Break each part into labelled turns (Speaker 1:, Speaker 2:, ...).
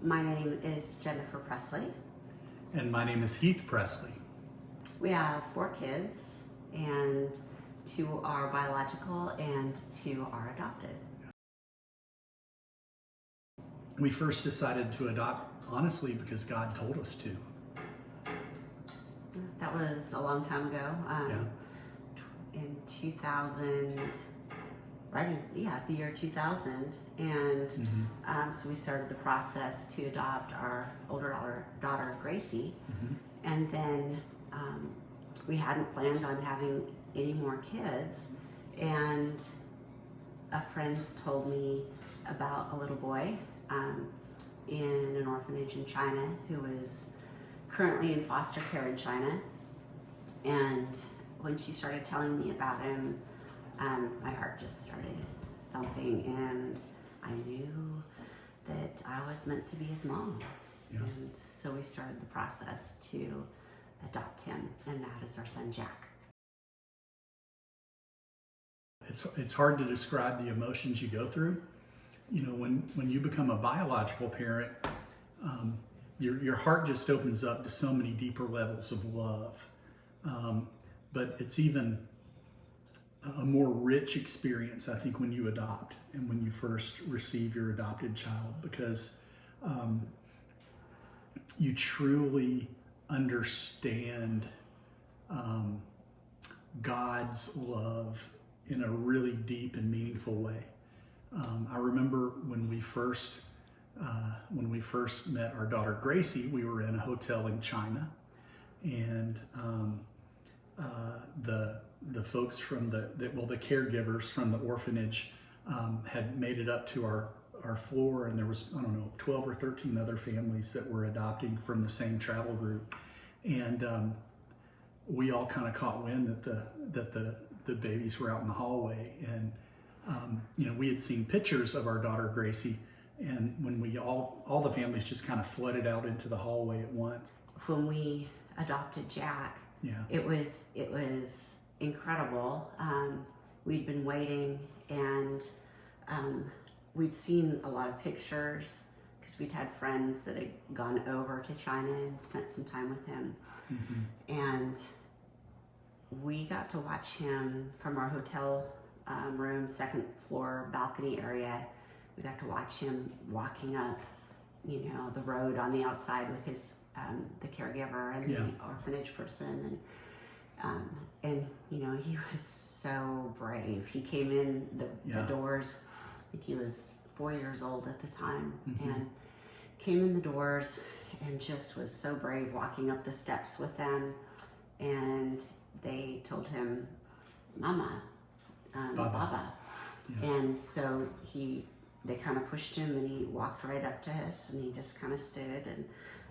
Speaker 1: My name is Jennifer Presley.
Speaker 2: And my name is Heath Presley.
Speaker 1: We have 4 kids, and 2 are biological and 2 are adopted.
Speaker 2: We first decided to adopt, honestly, because God told us to.
Speaker 1: That was a long time ago. In 2000, the year 2000. And so we started the process to adopt our older daughter Gracie. And then we hadn't planned on having any more kids. And a friend told me about a little boy in an orphanage in China who is currently in foster care in China. And when she started telling me about him, my heart just started thumping, and I knew that I was meant to be his mom.
Speaker 2: Yeah.
Speaker 1: And so we started the process to adopt him, and that is our son Jack.
Speaker 2: It's hard to describe the emotions you go through. You know, when you become a biological parent, your heart just opens up to so many deeper levels of love. But it's even a more rich experience, I think, when you adopt and when you first receive your adopted child, because you truly understand God's love in a really deep and meaningful way. I remember when we first met our daughter Gracie, we were in a hotel in China, and the folks from the caregivers from the orphanage had made it up to our floor, and there was, 12 or 13 other families that were adopting from the same travel group, and we all kind of caught wind that the babies were out in the hallway, and we had seen pictures of our daughter Gracie, and when we all the families just kind of flooded out into the hallway at once.
Speaker 1: When we adopted Jack, it was incredible. We'd been waiting, and we'd seen a lot of pictures because we'd had friends that had gone over to China and spent some time with him. And we got to watch him from our hotel room, 2nd floor balcony area. We got to watch him walking up, the road on the outside with his the caregiver and the orphanage person, and he was so brave. He came in the doors. I think he was 4 years old at the time, and came in the doors and just was so brave walking up the steps with them. And they told him, "Mama, Baba." And so they kind of pushed him, and he walked right up to us, and he just kind of stood and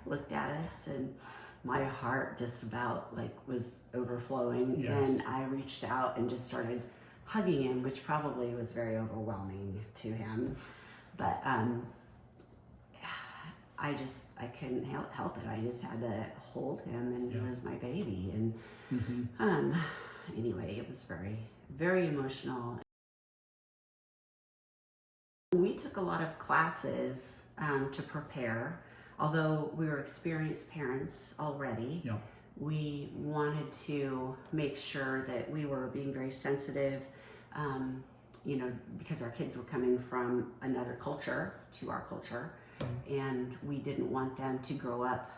Speaker 1: looked at us, and my heart just about was overflowing.
Speaker 2: Yes.
Speaker 1: And I reached out and just started hugging him, which probably was very overwhelming to him, but I couldn't help it. I just had to hold him, and he was my baby. And anyway, it was very, very emotional. We took a lot of classes to prepare. Although we were experienced parents already, we wanted to make sure that we were being very sensitive, because our kids were coming from another culture to our culture, and we didn't want them to grow up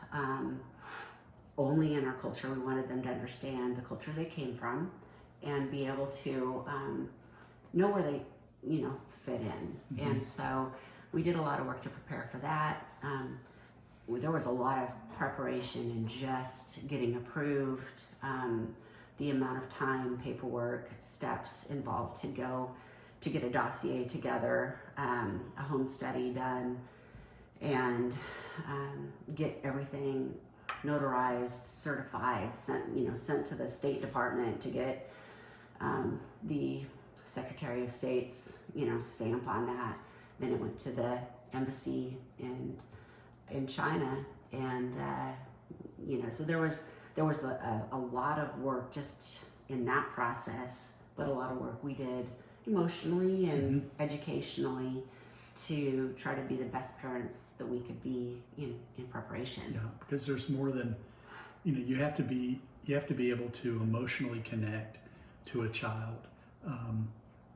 Speaker 1: only in our culture. We wanted them to understand the culture they came from and be able to know where they, fit in. And so we did a lot of work to prepare for that. There was a lot of preparation and just getting approved, the amount of time, paperwork, steps involved to get a dossier together, a home study done, and get everything notarized, certified, sent to the State Department to get the Secretary of State's, stamp on that. Then it went to the embassy in China, and so there was a lot of work just in that process, but a lot of work we did emotionally and educationally to try to be the best parents that we could be in preparation.
Speaker 2: Yeah, because there's more than, you have to be able to emotionally connect to a child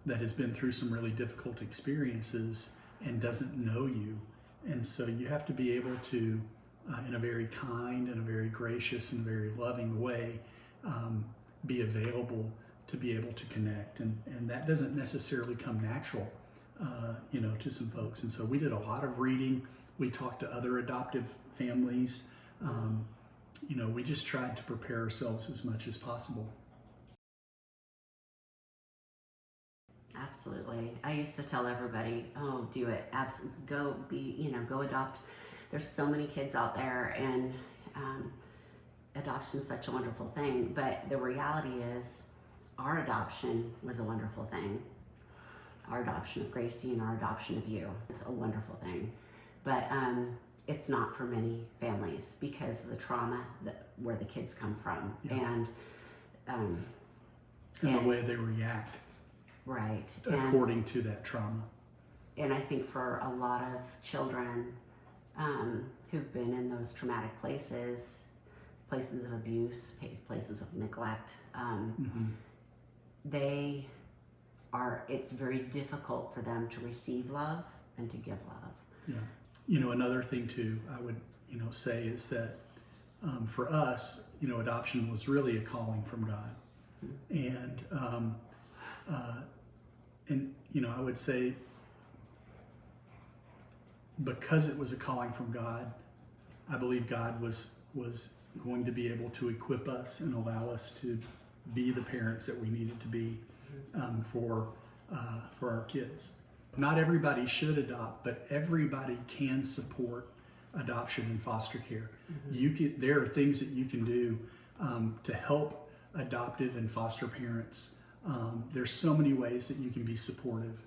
Speaker 2: that has been through some really difficult experiences and doesn't know you. And so you have to be able to, in a very kind and a very gracious and very loving way, be available to be able to connect. And that doesn't necessarily come natural, to some folks. And so we did a lot of reading. We talked to other adoptive families. We just tried to prepare ourselves as much as possible.
Speaker 1: Absolutely. I used to tell everybody, oh, do it. Absolutely. Go adopt. There's so many kids out there, and adoption is such a wonderful thing. But the reality is, our adoption was a wonderful thing. Our adoption of Gracie and our adoption of you is a wonderful thing. But it's not for many families because of the trauma where the kids come from.
Speaker 2: Yeah. And the way they react.
Speaker 1: Right.
Speaker 2: According to that trauma.
Speaker 1: And I think for a lot of children who've been in those traumatic places of abuse, places of neglect, it's very difficult for them to receive love and to give love.
Speaker 2: Yeah. Another thing too, I would, say is that for us, adoption was really a calling from God. And I would say because it was a calling from God, I believe God was going to be able to equip us and allow us to be the parents that we needed to be for our kids. Not everybody should adopt, but everybody can support adoption and foster care. There are things that you can do to help adoptive and foster parents. There's so many ways that you can be supportive,